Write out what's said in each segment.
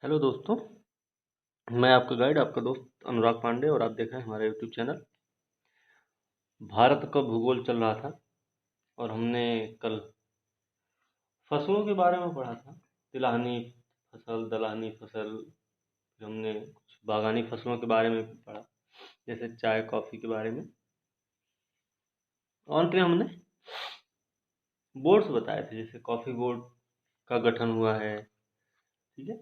Hello दोस्तों, मैं आपका गाइड, आपका दोस्त अनुराग पांडे और आप देख रहे हैं हमारा यूट्यूब चैनल। भारत का भूगोल चल रहा था और हमने कल फसलों के बारे में पढ़ा था। तिलहनी फसल, दलहनी फसल, फिर हमने कुछ बागानी फसलों के बारे में भी पढ़ा, जैसे चाय कॉफ़ी के बारे में। और अंत में हमने बोर्ड्स बताए थे, जैसे कॉफ़ी बोर्ड का गठन हुआ है। ठीक है,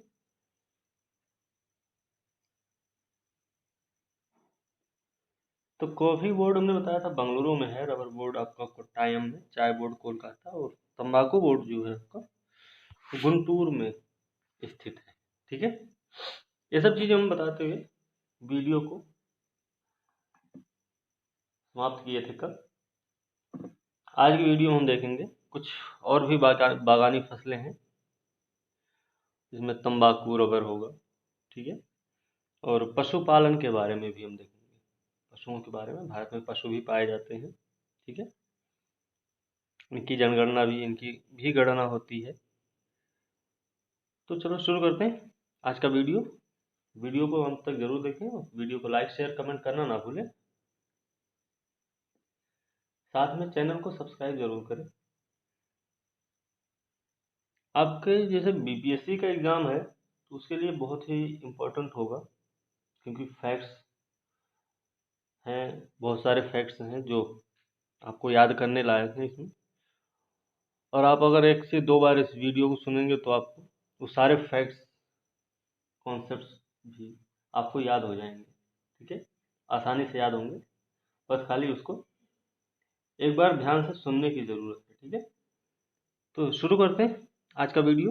तो कॉफ़ी बोर्ड हमने बताया था बंगलुरु में है, रबर बोर्ड आपका कोट्टायम में, चाय बोर्ड कोलकाता, और तंबाकू बोर्ड जो है आपका गुंटूर में स्थित है। ठीक है, ये सब चीज़ें हम बताते हुए वीडियो को समाप्त किए थे कल। आज की वीडियो हम देखेंगे कुछ और भी बागानी फसलें हैं, जिसमें तंबाकू, रबर होगा। ठीक है, और पशुपालन के बारे में भी हम देखेंगे, पशुओं के बारे में। भारत में पशु भी पाए जाते हैं। ठीक है, इनकी जनगणना भी, इनकी भी गणना होती है। तो चलो शुरू करते हैं आज का वीडियो। वीडियो को अंत तक जरूर देखें और वीडियो को लाइक शेयर कमेंट करना ना भूलें। साथ में चैनल को सब्सक्राइब जरूर करें। आपके जैसे बीपीएससी का एग्ज़ाम है तो उसके लिए बहुत ही इम्पोर्टेंट होगा, क्योंकि फैक्ट्स हैं, बहुत सारे फैक्ट्स हैं जो आपको याद करने लायक हैं इसमें। और आप अगर एक से दो बार इस वीडियो को सुनेंगे तो आपको वो सारे फैक्ट्स, कॉन्सेप्ट्स भी आपको याद हो जाएंगे। ठीक है, आसानी से याद होंगे, बस खाली उसको एक बार ध्यान से सुनने की ज़रूरत है। ठीक है, तो शुरू करते हैं आज का वीडियो,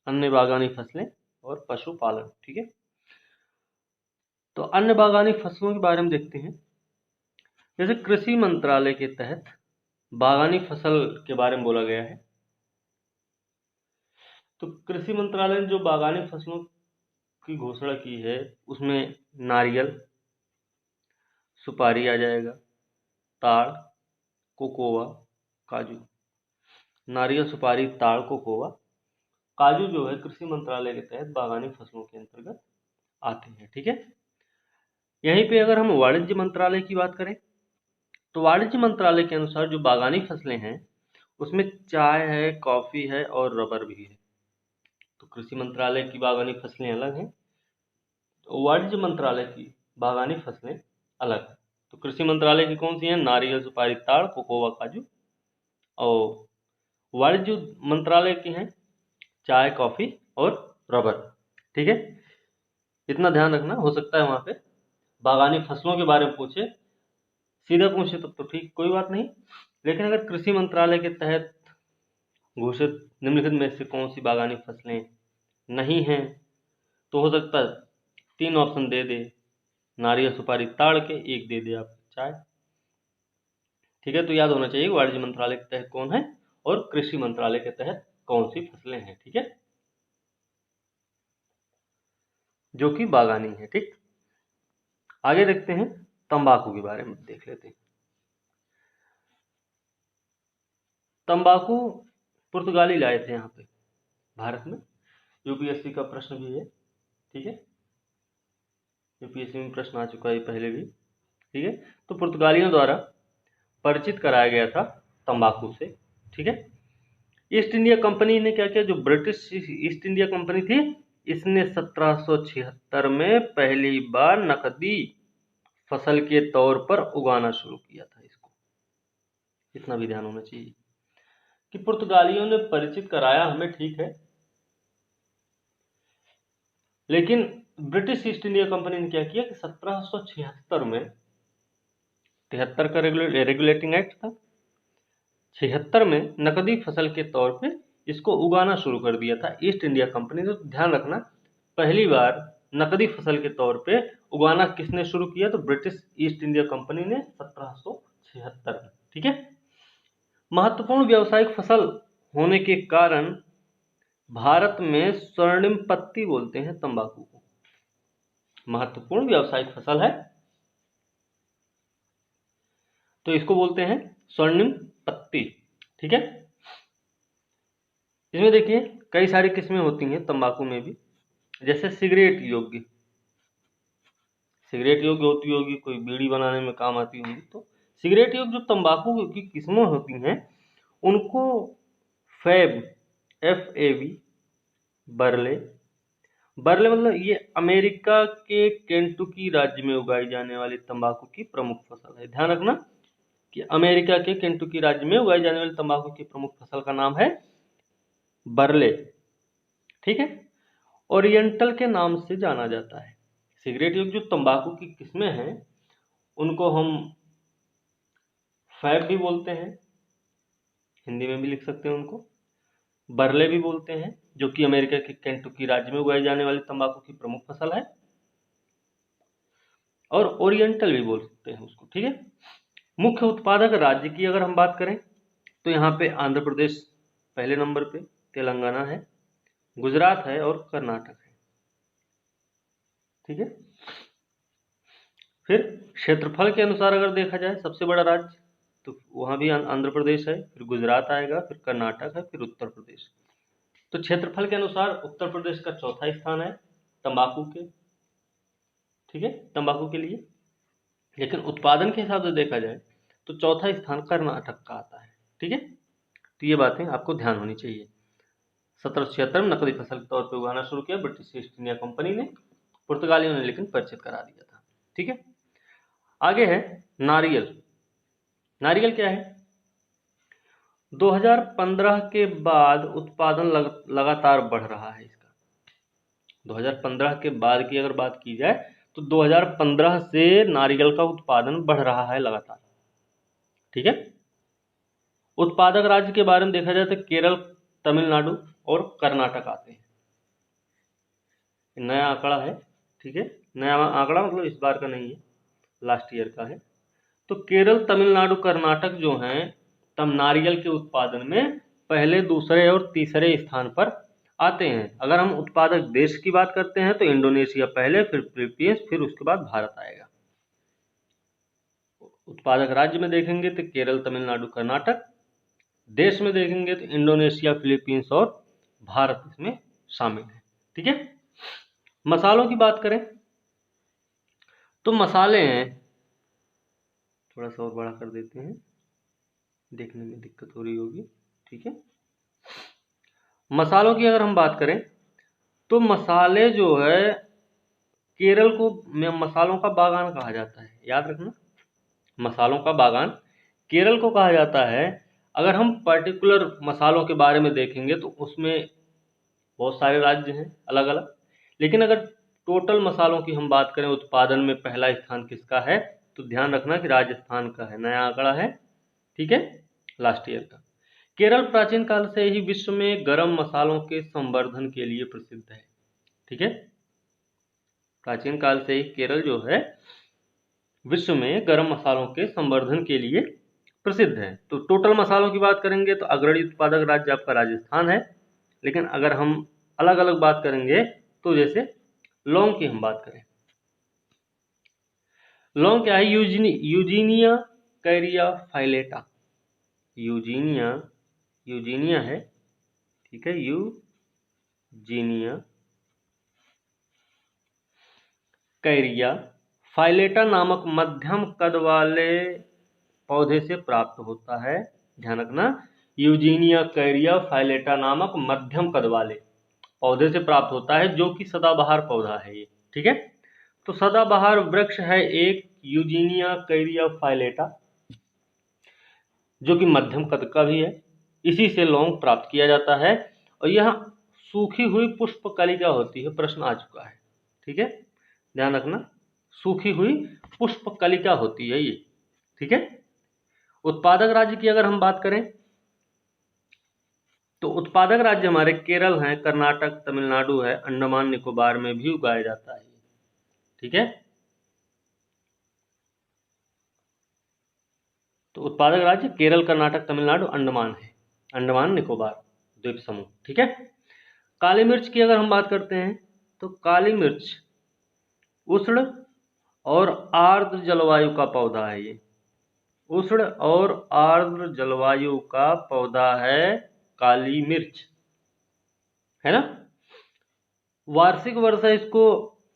अन्य बागानी फसलें और पशुपालन। ठीक है, तो अन्य बागानी फसलों के बारे में देखते हैं। जैसे कृषि मंत्रालय के तहत बागानी फसल के बारे में बोला गया है। तो कृषि मंत्रालय ने जो बागानी फसलों की घोषणा की है, उसमें नारियल, सुपारी आ जाएगा, ताड़, कोकोआ, काजू। नारियल, सुपारी, ताड़, कोकोआ, काजू जो है कृषि मंत्रालय के तहत बागानी फसलों के अंतर्गत आते हैं। ठीक है, यहीं पे अगर हम वाणिज्य मंत्रालय की बात करें तो वाणिज्य मंत्रालय के अनुसार जो बागानी फसलें हैं उसमें चाय है, कॉफ़ी है और रबर भी है। तो कृषि मंत्रालय की बागानी फसलें अलग हैं, तो वाणिज्य मंत्रालय की बागानी फसलें अलग हैं। तो कृषि मंत्रालय की कौन सी हैं? नारियल, सुपारी, ताड़, कोकोआ, काजू। और वाणिज्य मंत्रालय की हैं चाय, कॉफ़ी और रबर। ठीक है, इतना ध्यान रखना। हो सकता है वहाँ पे बागानी फसलों के बारे में पूछे, सीधा पूछे तब तो ठीक, कोई बात नहीं। लेकिन अगर कृषि मंत्रालय के तहत घोषित निम्नलिखित में से कौन सी बागानी फसलें नहीं हैं, तो हो सकता है 3 ऑप्शन दे दे, नारियल, सुपारी, ताड़ के, एक दे दे आप चाय। ठीक है, तो याद होना चाहिए वाणिज्य मंत्रालय के तहत कौन है और कृषि मंत्रालय के तहत कौन सी फसलें हैं। ठीक है, जो कि बागानी है। ठीक, आगे देखते हैं, तंबाकू के बारे में देख लेते हैं। तंबाकू पुर्तगाली लाए थे यहाँ पे भारत में। यूपीएससी का प्रश्न भी है। ठीक है, यूपीएससी में प्रश्न आ चुका है पहले भी। ठीक है, तो पुर्तगालियों द्वारा परिचित कराया गया था तंबाकू से। ठीक है, ईस्ट इंडिया कंपनी ने क्या किया, जो ब्रिटिश ईस्ट इंडिया कंपनी थी, इसने 1776 में पहली बार नकदी फसल के तौर पर उगाना शुरू किया था इसको। इतना भी ध्यान होना चाहिए कि पुर्तगालियों ने परिचित कराया हमें, ठीक है, लेकिन ब्रिटिश ईस्ट इंडिया कंपनी ने क्या किया कि 1776 में, 73 का रेगुलेटिंग एक्ट था, 76 में नकदी फसल के तौर पे इसको उगाना शुरू कर दिया था ईस्ट इंडिया कंपनी ने। तो ध्यान रखना, पहली बार नकदी फसल के तौर पे उगाना किसने शुरू किया? तो ब्रिटिश ईस्ट इंडिया कंपनी ने 1776 में। ठीक है, महत्वपूर्ण व्यावसायिक फसल होने के कारण भारत में स्वर्णिम पत्ती बोलते हैं तंबाकू को। महत्वपूर्ण व्यावसायिक फसल है तो इसको बोलते हैं स्वर्णिम पत्ती। ठीक है, इसमें देखिए कई सारी किस्में होती हैं तंबाकू में भी। जैसे सिगरेट योग्य, सिगरेट योग्य होती होगी, कोई बीड़ी बनाने में काम आती होगी। तो सिगरेट योग्य जो तंबाकू की किस्में होती हैं उनको फैब, FAB, बर्ले, बर्ले मतलब ये अमेरिका के केंटुकी राज्य में उगाई जाने वाली तंबाकू की प्रमुख फसल है। ध्यान रखना कि अमेरिका के केंटुकी राज्य में उगाई जाने वाली तंबाकू की प्रमुख फसल का नाम है बर्ले। ठीक है, ओरिएंटल के नाम से जाना जाता है। सिगरेट योग्य जो तंबाकू की किस्में हैं उनको हम फैब भी बोलते हैं, हिंदी में भी लिख सकते हैं उनको, बर्ले भी बोलते हैं, जो कि अमेरिका के केंटुकी राज्य में उगाई जाने वाली तंबाकू की प्रमुख फसल है, और ओरिएंटल भी बोल सकते हैं उसको। ठीक है, मुख्य उत्पादक राज्य की अगर हम बात करें तो यहाँ पे आंध्र प्रदेश पहले नंबर पे, तेलंगाना है, गुजरात है और कर्नाटक है। ठीक है, फिर क्षेत्रफल के अनुसार अगर देखा जाए सबसे बड़ा राज्य तो वहाँ भी आंध्र प्रदेश है, फिर गुजरात आएगा, फिर कर्नाटक है, फिर उत्तर प्रदेश। तो क्षेत्रफल के अनुसार उत्तर प्रदेश का चौथा स्थान है तंबाकू के। ठीक है, तंबाकू के लिए। लेकिन उत्पादन के हिसाब से देखा जाए तो चौथा स्थान कर्नाटक का आता है। ठीक है, तो ये बातें आपको ध्यान होनी चाहिए। 1776 में नकदी फसल के तौर पर उगाना शुरू किया ब्रिटिश ईस्ट इंडिया कंपनी ने, पुर्तगालियों ने लेकिन परिचित करा दिया था। ठीक है, आगे है नारियल। नारियल क्या है? 2015 के बाद उत्पादन लगातार बढ़ रहा है इसका। 2015 के बाद की अगर बात की जाए तो 2015 से नारियल का उत्पादन बढ़ रहा है लगातार। ठीक है, उत्पादक राज्य के बारे में देखा जाए तो केरल, तमिलनाडु और कर्नाटक आते हैं। नया आंकड़ा है। ठीक है, नया आंकड़ा मतलब इस बार का नहीं है, लास्ट ईयर का है। तो केरल, तमिलनाडु, कर्नाटक जो हैं तब नारियल के उत्पादन में पहले, दूसरे और तीसरे स्थान पर आते हैं। अगर हम उत्पादक देश की बात करते हैं तो इंडोनेशिया पहले, फिर फिलीपींस, फिर उसके बाद भारत आएगा। उत्पादक राज्य में देखेंगे तो केरल, तमिलनाडु, कर्नाटक। देश में देखेंगे तो इंडोनेशिया, फिलीपींस और भारत इसमें शामिल है। ठीक है, मसालों की बात करें तो मसाले हैं, थोड़ा सा और बड़ा कर देते हैं, देखने में दिक्कत हो रही होगी। ठीक है, मसालों की अगर हम बात करें तो मसाले जो है, केरल को मसालों का बागान कहा जाता है। याद रखना, मसालों का बागान केरल को कहा जाता है। अगर हम पर्टिकुलर मसालों के बारे में देखेंगे तो उसमें बहुत सारे राज्य हैं अलग अलग, लेकिन अगर टोटल मसालों की हम बात करें उत्पादन में पहला स्थान किसका है तो ध्यान रखना कि राजस्थान का है। नया आंकड़ा है। ठीक है, लास्ट ईयर का। केरल प्राचीन काल से ही विश्व में गरम मसालों के संवर्धन के लिए प्रसिद्ध है। ठीक है, प्राचीन काल से ही केरल जो है विश्व में गरम मसालों के संवर्धन के लिए प्रसिद्ध है। तो टोटल मसालों की बात करेंगे तो अग्रणी उत्पादक राज्य आपका राजस्थान है। लेकिन अगर हम अलग अलग बात करेंगे तो जैसे लौंग की हम बात करें, लौंग क्या है? यूजीनिया कैरिया फाइलेटा, यूजीनिया है। ठीक है, यूजीनिया कैरिया फाइलेटा नामक मध्यम कद वाले पौधे से प्राप्त होता है। ध्यान रखना, यूजीनिया कैरिया फाइलेटा नामक मध्यम कद वाले पौधे से प्राप्त होता है, जो कि सदाबहार पौधा है ये। ठीक है, तो सदाबहार वृक्ष है एक यूजीनिया कैरिया फाइलेटा, जो कि मध्यम कद का भी है। इसी से लौंग प्राप्त किया जाता है और यह सूखी हुई पुष्प कलिका होती है। प्रश्न आ चुका है। ठीक है, ध्यान रखना, सूखी हुई पुष्प कलिका होती है ये। ठीक है, उत्पादक राज्य की अगर हम बात करें तो उत्पादक राज्य हमारे केरल हैं, कर्नाटक, तमिलनाडु है, अंडमान निकोबार में भी उगाया जाता है। ठीक है, तो उत्पादक राज्य केरल, कर्नाटक, तमिलनाडु, अंडमान है, अंडमान निकोबार द्वीप समूह। ठीक है, काली मिर्च की अगर हम बात करते हैं तो काली मिर्च उष्ण और आर्द्र जलवायु का पौधा है। ये उष्ण और आर्द्र जलवायु का पौधा है काली मिर्च, है ना। वार्षिक वर्षा इसको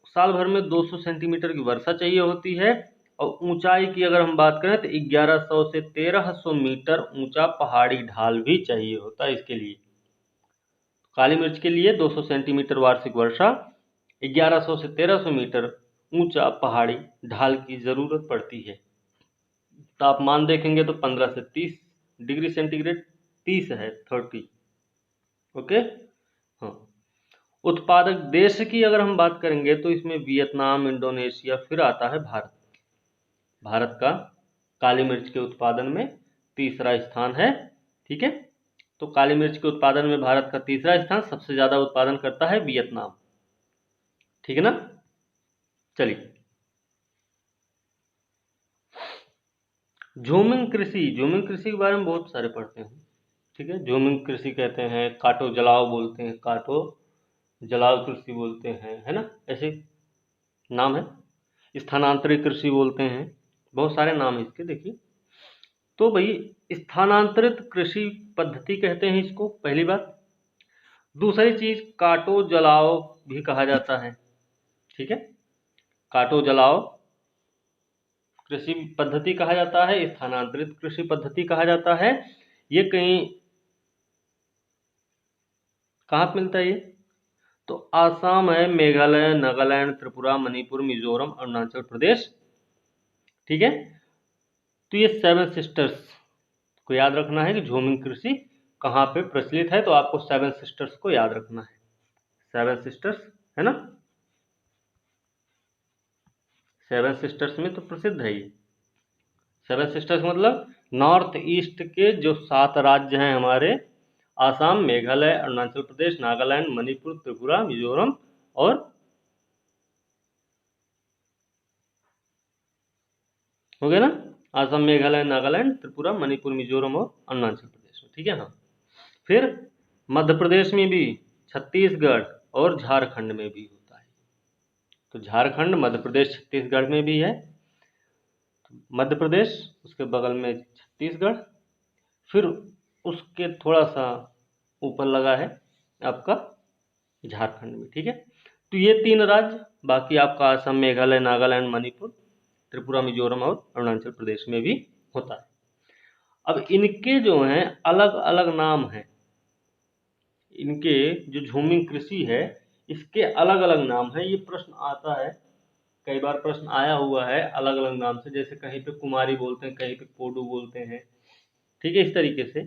साल भर में 200 सेंटीमीटर की वर्षा चाहिए होती है। और ऊंचाई की अगर हम बात करें तो 1100 से 1300 मीटर ऊंचा पहाड़ी ढाल भी चाहिए होता है इसके लिए। काली मिर्च के लिए 200 सेंटीमीटर वार्षिक वर्षा, 1100 से 1300 मीटर ऊंचा पहाड़ी ढाल की जरूरत पड़ती है। तापमान देखेंगे तो 15 से 30 डिग्री सेंटीग्रेड, 30 है 30। ओके, हाँ। उत्पादक देश की अगर हम बात करेंगे तो इसमें वियतनाम, इंडोनेशिया, फिर आता है भारत। भारत का काली मिर्च के उत्पादन में तीसरा स्थान है। ठीक है, तो काली मिर्च के उत्पादन में भारत का तीसरा स्थान, सबसे ज्यादा उत्पादन करता है वियतनाम। ठीक है ना। चलिए, झूमिंग कृषि, झूमिंग कृषि के बारे में बहुत सारे पढ़ते हैं। ठीक है, झूमिंग कृषि कहते हैं, काटो जलाओ बोलते हैं, काटो जलाओ कृषि बोलते हैं, है ना, ऐसे नाम है। स्थानांतरित कृषि बोलते हैं, बहुत सारे नाम है इसके। देखिए, तो भाई स्थानांतरित कृषि पद्धति कहते हैं इसको, पहली बात। दूसरी चीज, काटो जलाओ भी कहा जाता है। ठीक है, काटो जलाओ कृषि पद्धति कहा जाता है, स्थानांतरित कृषि पद्धति कहा जाता है। ये कहाँ पे मिलता है ये? तो आसाम है, मेघालय, नागालैंड, त्रिपुरा, मणिपुर, मिजोरम, अरुणाचल प्रदेश। ठीक है, तो ये 7 सिस्टर्स को याद रखना है कि झूमिंग कृषि कहाँ पे प्रचलित है। तो आपको 7 सिस्टर्स को याद रखना है, 7 सिस्टर्स, है ना। 7 सिस्टर्स में तो प्रसिद्ध है ये। 7 सिस्टर्स मतलब नॉर्थ ईस्ट के जो 7 राज्य हैं हमारे, आसाम, मेघालय, अरुणाचल प्रदेश, नागालैंड, मणिपुर, त्रिपुरा, मिजोरम और हो गया ना, आसाम, मेघालय, नागालैंड, त्रिपुरा, मणिपुर, मिजोरम और अरुणाचल प्रदेश। ठीक है, हाँ। फिर मध्य प्रदेश में भी, छत्तीसगढ़ और झारखंड में भी होता है। तो झारखंड, मध्य प्रदेश, छत्तीसगढ़ में भी है। मध्य प्रदेश, उसके बगल में छत्तीसगढ़, फिर उसके थोड़ा सा ऊपर लगा है आपका झारखंड में। ठीक है, तो ये 3 राज्य, बाकी आपका असम, मेघालय, नागालैंड, मणिपुर, त्रिपुरा, मिजोरम और अरुणाचल प्रदेश में भी होता है। अब इनके जो हैं अलग अलग नाम हैं, इनके जो झूमिंग कृषि है इसके अलग अलग नाम है। ये प्रश्न आता है, कई बार प्रश्न आया हुआ है अलग अलग नाम से, जैसे कहीं पे कुमारी बोलते हैं, कहीं पे पोडू बोलते हैं। ठीक है, इस तरीके से।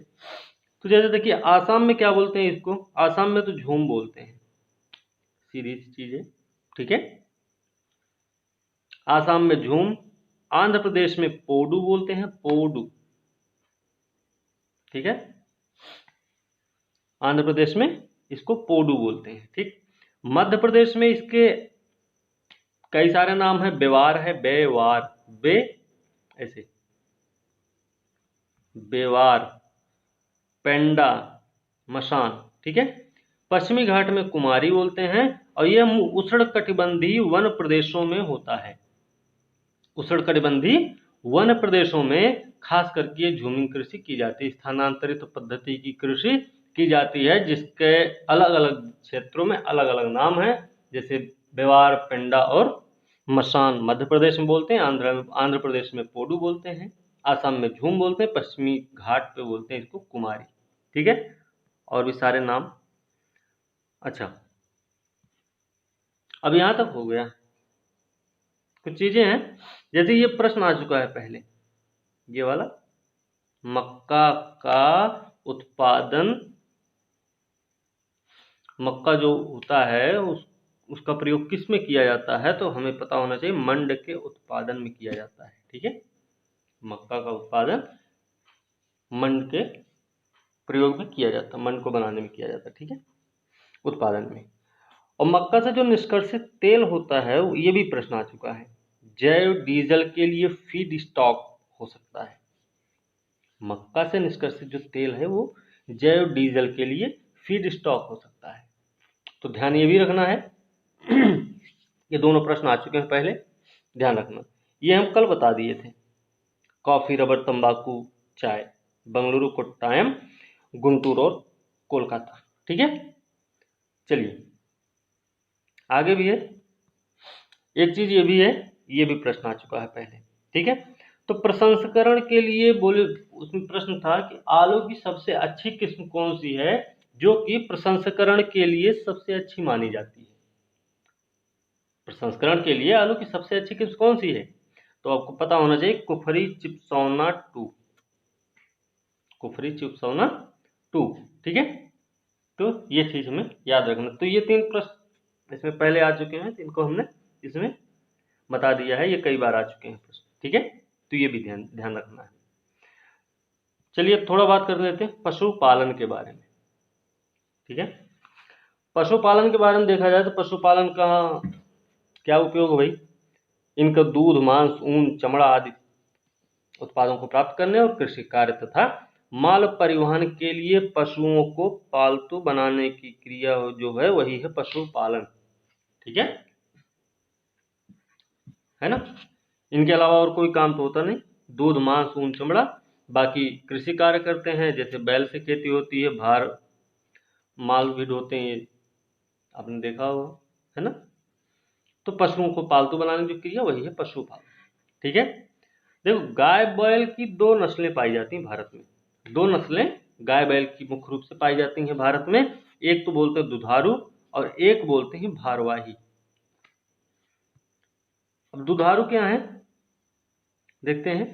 तो जैसे देखिए, आसाम में क्या बोलते हैं इसको? आसाम में तो झूम बोलते हैं, सीधी सी चीज है। ठीक है, आसाम में झूम। आंध्र प्रदेश में पोडू बोलते हैं, पोडू। ठीक है, आंध्र प्रदेश में इसको पोडू बोलते हैं। ठीक, मध्य प्रदेश में इसके कई सारे नाम है, बेवार है, बेवार, बे ऐसे, बेवार, पेंडा, मशान। ठीक है, पश्चिमी घाट में कुमारी बोलते हैं, और यह उष्णकटिबंधीय वन प्रदेशों में होता है। उष्णकटिबंधीय वन प्रदेशों में खास करके झूमिंग कृषि की जाती है, स्थानांतरित पद्धति की कृषि की जाती है, जिसके अलग अलग क्षेत्रों में अलग अलग नाम है। जैसे बेवार, पेंडा और मसान मध्य प्रदेश में बोलते हैं, आंध्र प्रदेश में पोडू बोलते हैं, आसाम में झूम बोलते हैं, पश्चिमी घाट पे बोलते हैं इसको कुमारी। ठीक है, और भी सारे नाम। अच्छा, अब यहां तक हो गया। कुछ चीजें हैं, जैसे ये प्रश्न आ चुका है पहले, ये वाला, मक्का का उत्पादन, मक्का जो होता है उसका प्रयोग किस में किया जाता है? तो हमें पता होना चाहिए, मंड के उत्पादन में किया जाता है। ठीक है, मक्का का उत्पादन मंड के प्रयोग में किया जाता है, मंड को बनाने में किया जाता है। ठीक है, उत्पादन में। और मक्का से जो निष्कर्षित तेल होता है, ये भी प्रश्न आ चुका है, जैव डीजल के लिए फीड स्टॉक हो सकता है। मक्का से निष्कर्षित जो तेल है वो जैव डीजल के लिए फीड स्टॉक हो सकता है। तो ध्यान ये भी रखना है। ये दोनों प्रश्न आ चुके हैं पहले, ध्यान रखना। ये हम कल बता दिए थे, कॉफी, रबर, तंबाकू, चाय, बंगलुरु, कोट्टायम, गुंटूर और कोलकाता। ठीक है, चलिए आगे भी है, एक चीज ये भी है, ये भी प्रश्न आ चुका है पहले, ठीक है। तो प्रसंस्करण के लिए बोले, उसमें प्रश्न था कि आलू की सबसे अच्छी किस्म कौन सी है जो कि प्रसंस्करण के लिए सबसे अच्छी मानी जाती है। प्रसंस्करण के लिए आलू की सबसे अच्छी किस्म कौन सी है, तो आपको पता होना चाहिए कुफरी चिप्सौना 2, कुफरी चिप्सौना 2, ठीक है। तो ये चीज हमें याद रखना। तो ये 3 प्रश्न इसमें पहले आ चुके हैं, इनको हमने इसमें बता दिया है, ये कई बार आ चुके हैं प्रश्न, ठीक है। तो ये भी ध्यान ध्यान रखना है। चलिए अब थोड़ा बात कर लेते हैं पशुपालन के बारे में, ठीक है। पशुपालन के बारे में देखा जाए तो पशुपालन का क्या उपयोग है भाई, इनका दूध, मांस, ऊन, चमड़ा आदि उत्पादों को प्राप्त करने और कृषि कार्य तथा माल परिवहन के लिए पशुओं को पालतू बनाने की क्रिया जो है वही है पशुपालन, ठीक है ना। इनके अलावा और कोई काम तो होता नहीं, दूध, मांस, ऊन, चमड़ा, बाकी कृषि कार्य करते हैं, जैसे बैल से खेती होती है, भार माल भी ढोते हैं, ये आपने देखा होगा, है ना। तो पशुओं को पालतू बनाने की जो क्रिया वही है पशुपालन, ठीक है। देखो गाय बैल की 2 नस्लें पाई जाती हैं भारत में, 2 नस्लें गाय बैल की मुख्य रूप से पाई जाती हैं भारत में। एक तो बोलते हैं दुधारू और एक बोलते हैं भारवाही। अब दुधारू क्या है देखते हैं।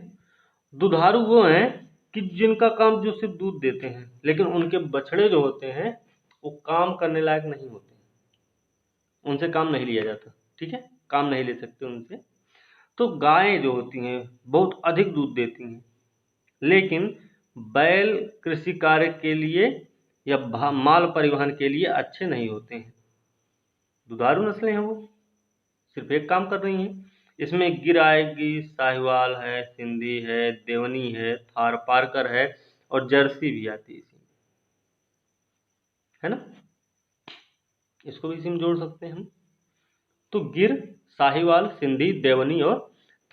दुधारू वो हैं कि जिनका काम जो सिर्फ दूध देते हैं, लेकिन उनके बछड़े जो होते हैं वो काम करने लायक नहीं होते, उनसे काम नहीं लिया जाता, ठीक है, काम नहीं ले सकते उनसे। तो गायें जो होती हैं बहुत अधिक दूध देती हैं, लेकिन बैल कृषि कार्य के लिए या माल परिवहन के लिए अच्छे नहीं होते हैं। दुधारू नस्लें हैं, वो सिर्फ एक काम कर रही हैं। इसमें गिर आएगी, साहिवाल है, सिंधी है, देवनी है, थार पारकर है और जर्सी भी आती है इसमें, है ना। इसको भी इसी में जोड़ सकते हैं हम। तो गिर, साहिवाल, सिंधी, देवनी और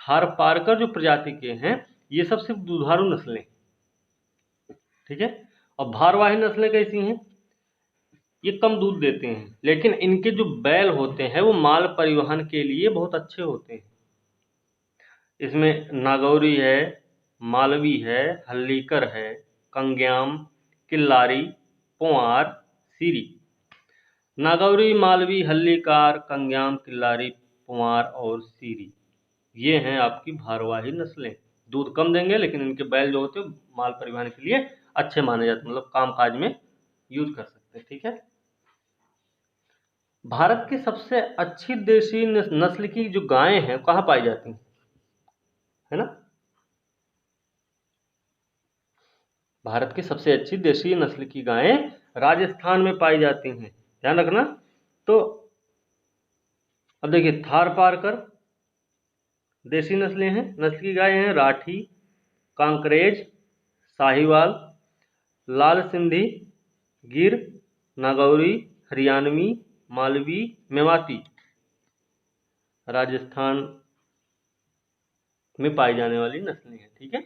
थार पारकर जो प्रजाति के हैं ये सब सिर्फ दुधारू नस्लें, ठीक है। और भारवाही नस्लें कैसी हैं, ये कम दूध देते हैं, लेकिन इनके जो बैल होते हैं वो माल परिवहन के लिए बहुत अच्छे होते हैं। इसमें नागौरी है, मालवी है, हल्लीकर है, कंग्याम, किल्लारी, पोंआर, सीरी। नागौरी, मालवी, हल्लीकार, कंग्याम, किल्लारी, पोंआर और सीरी, ये हैं आपकी भारवाही नस्लें। दूध कम देंगे लेकिन इनके बैल जो होते हैं माल परिवहन के लिए अच्छे माने जाते हैं, मतलब काम काज में यूज कर सकते हैं, ठीक है। भारत की सबसे अच्छी देशी नस्ल की जो गायें हैं कहाँ पाई जाती हैं, है ना। भारत की सबसे अच्छी देशी नस्ल की गायें राजस्थान में पाई जाती हैं, ध्यान रखना। तो अब देखिए थार पारकर देशी नस्लें हैं, नस्ल की गायें हैं राठी, कांकरेज, साहिवाल, लाल सिंधी, गिर, नागौरी, हरियाणवी, मालवी, मेवाती, राजस्थान में पाई जाने वाली नस्लें हैं, ठीक है।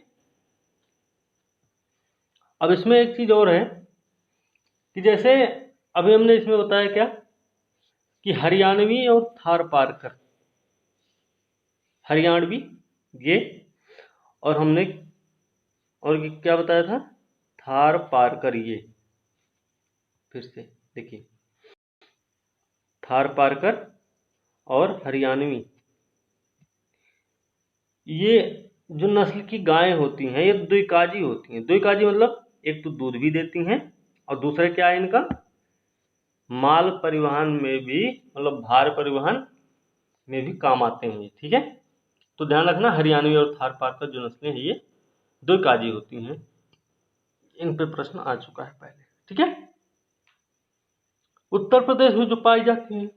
अब इसमें एक चीज और है कि जैसे अभी हमने इसमें बताया क्या कि हरियाणवी और थार पारकर, हरियाणवी ये, और हमने और क्या बताया था, थार पारकर ये। फिर से देखिए थार पारकर और हरियाणवी, ये जो नस्ल की गायें होती हैं ये द्विकाजी होती हैं। द्विकाजी मतलब एक तो दूध भी देती हैं और दूसरा क्या है इनका माल परिवहन में भी, मतलब भार परिवहन में भी काम आते हैं, ठीक है। तो ध्यान रखना हरियाणवी और थार पारकर जो नस्लें हैं ये द्विकाजी होती हैं, इन पे प्रश्न आ चुका है पहले, ठीक है। उत्तर प्रदेश में जो पाई जाती है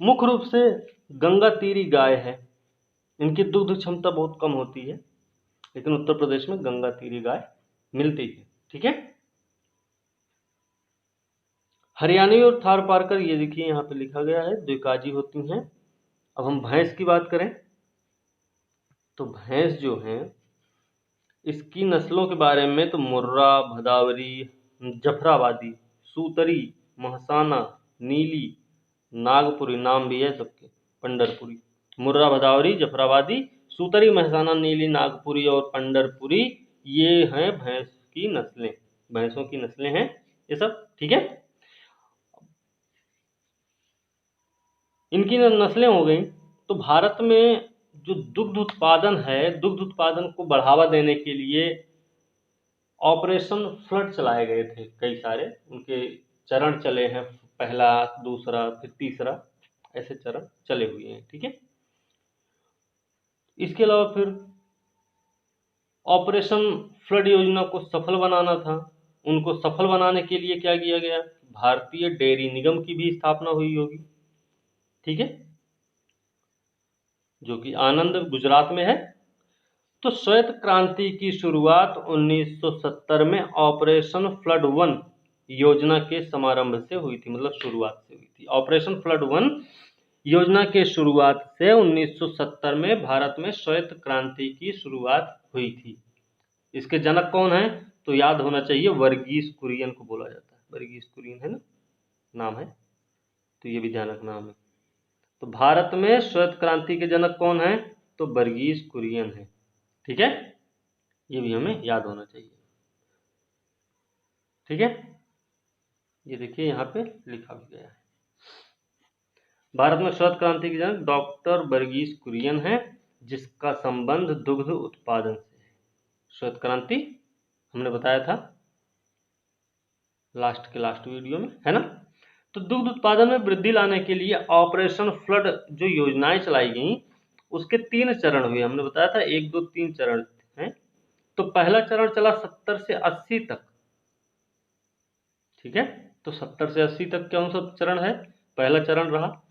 मुख्य रूप से गंगा तीरी गाय है, इनकी दुग्ध क्षमता बहुत कम होती है, लेकिन उत्तर प्रदेश में गंगा तीरी गाय मिलती है, ठीक है। हरियाणवी और थार पारकर ये देखिए यहाँ पे लिखा गया है द्विकाजी होती हैं। अब हम भैंस की बात करें तो भैंस जो है इसकी नस्लों के बारे में तो मुर्रा, भदावरी, जफराबादी, सूतरी, महसाना, नीली, नागपुरी नाम भी है सबके, पंडरपुरी, मुर्रा भदावरी, जफराबादी, सूतरी, महसाना, नीली, नागपुरी और पंडरपुरी, ये हैं भैंस की नस्लें, भैंसों की नस्लें हैं ये सब। ठीक है, इनकी नस्लें हो गई। तो भारत में जो दुग्ध उत्पादन है, दुग्ध उत्पादन को बढ़ावा देने के लिए ऑपरेशन फ्लड चलाए गए थे, कई सारे उनके चरण चले हैं, पहला, दूसरा, फिर तीसरा, ऐसे चरण चले हुए हैं। ठीक है, इसके अलावा फिर ऑपरेशन फ्लड योजना को सफल बनाना था। उनको सफल बनाने के लिए क्या किया गया, भारतीय डेयरी निगम की भी स्थापना हुई होगी। ठीक है, जो कि आनंद गुजरात में है। तो श्वेत क्रांति की शुरुआत 1970 में ऑपरेशन फ्लड 1 योजना के समारंभ से हुई थी, मतलब शुरुआत से हुई थी। ऑपरेशन फ्लड 1 योजना के शुरुआत से 1970 में भारत में श्वेत क्रांति की शुरुआत हुई थी। इसके जनक कौन है, तो याद होना चाहिए, वर्गीस कुरियन को बोला जाता है। वर्गीस कुरियन है ना, नाम है, तो ये भी ध्यान रखना हमें। तो भारत में श्वेत क्रांति के जनक कौन है, तो वर्गीस कुरियन है। ठीक है, ये भी हमें याद होना चाहिए। ठीक है, ये देखिए यहाँ पे लिखा भी गया है, भारत में श्वेत क्रांति के जनक डॉक्टर वर्गीस कुरियन है, जिसका संबंध दुग्ध उत्पादन से है। श्वेत क्रांति हमने बताया था लास्ट के लास्ट वीडियो में, है ना। तो दुग्ध उत्पादन में वृद्धि लाने के लिए ऑपरेशन फ्लड जो योजनाएं चलाई गई, उसके 3 चरण हुए, हमने बताया था 1, 2, 3 चरण हैं। तो पहला चरण चला 70 से 80 तक। ठीक है, तो 70 से 80 तक कौन सा चरण है, पहला चरण रहा।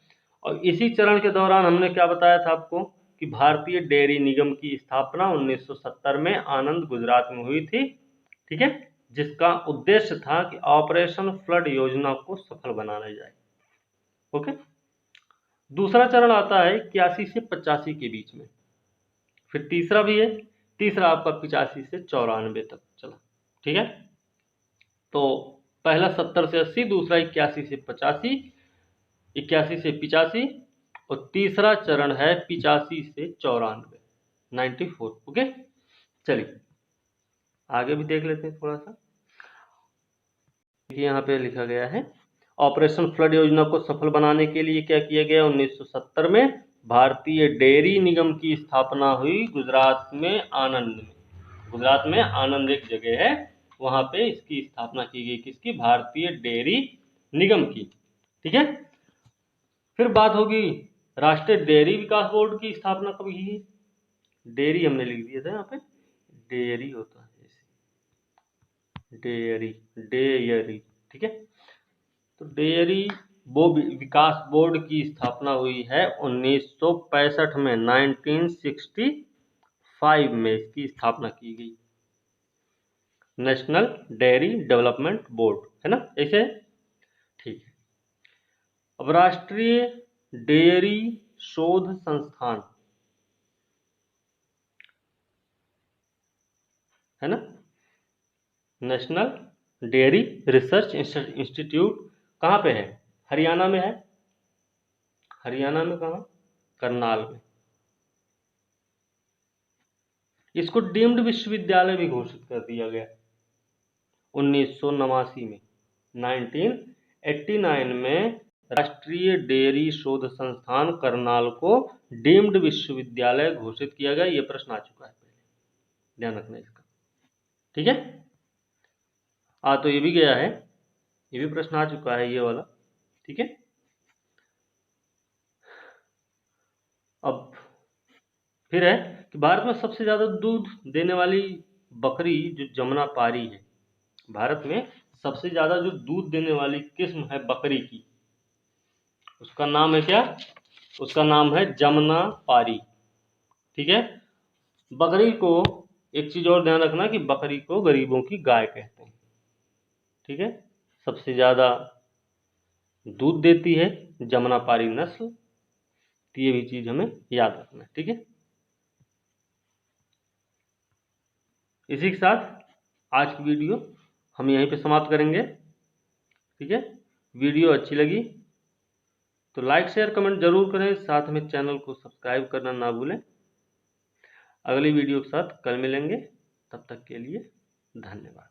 और इसी चरण के दौरान हमने क्या बताया था आपको, कि भारतीय डेयरी निगम की स्थापना 1970 में आनंद गुजरात में हुई थी। ठीक है, जिसका उद्देश्य था कि ऑपरेशन फ्लड योजना को सफल बनाया जाए। ओके, दूसरा चरण आता है 81 से 85 के बीच में। फिर तीसरा भी है, तीसरा आपका 85 से 94 तक चला। ठीक है, तो पहला 70 से 80, दूसरा 81 से 85, 81 से 85, और तीसरा चरण है 85 से 94, 94। ओके, चलिए आगे भी देख लेते हैं थोड़ा सा। देखिए यहाँ पे लिखा गया है, ऑपरेशन फ्लड योजना को सफल बनाने के लिए क्या किया गया, 1970 में भारतीय डेयरी निगम की स्थापना हुई गुजरात में, आनंद में। गुजरात में आनंद एक जगह है, वहां पे इसकी स्थापना की गई, किसकी, भारतीय डेयरी निगम की। ठीक है, फिर बात होगी राष्ट्रीय डेयरी विकास बोर्ड की स्थापना कब हुई है। डेयरी हमने लिख दिया था यहाँ पे, डेयरी होता है जैसे, डेयरी, डेयरी। ठीक है, तो डेयरी विकास बोर्ड की स्थापना हुई है 1965 में, 1965 में इसकी स्थापना की गई, नेशनल डेयरी डेवलपमेंट बोर्ड, है ना, ऐसे। ठीक है, अब राष्ट्रीय डेयरी शोध संस्थान, है ना, नेशनल डेयरी रिसर्च इंस्टीट्यूट कहाँ पे है, हरियाणा में है। हरियाणा में कहाँ, करनाल में। इसको डीम्ड विश्वविद्यालय भी घोषित कर दिया गया 1989 में, 1989 में राष्ट्रीय डेयरी शोध संस्थान करनाल को डीम्ड विश्वविद्यालय घोषित किया गया। ये प्रश्न आ चुका है पहले, ध्यान रखना इसका। ठीक है, तो ये भी गया है, ये भी प्रश्न आ चुका है ये वाला। ठीक है, अब फिर है कि भारत में सबसे ज्यादा दूध देने वाली बकरी जो जमुना पारी है, भारत में सबसे ज्यादा जो दूध देने वाली किस्म है बकरी की, उसका नाम है क्या, उसका नाम है जमुना पारी। ठीक है, बकरी को एक चीज और ध्यान रखना कि बकरी को गरीबों की गाय कहते हैं। ठीक है, सबसे ज्यादा दूध देती है जमुना पारी नस्ल, तो ये भी चीज हमें याद रखना है। ठीक है, इसी के साथ आज की वीडियो हम यहीं पे समाप्त करेंगे। ठीक है, वीडियो अच्छी लगी तो लाइक शेयर कमेंट जरूर करें, साथ में चैनल को सब्सक्राइब करना ना भूलें। अगली वीडियो के साथ कल मिलेंगे, तब तक के लिए धन्यवाद।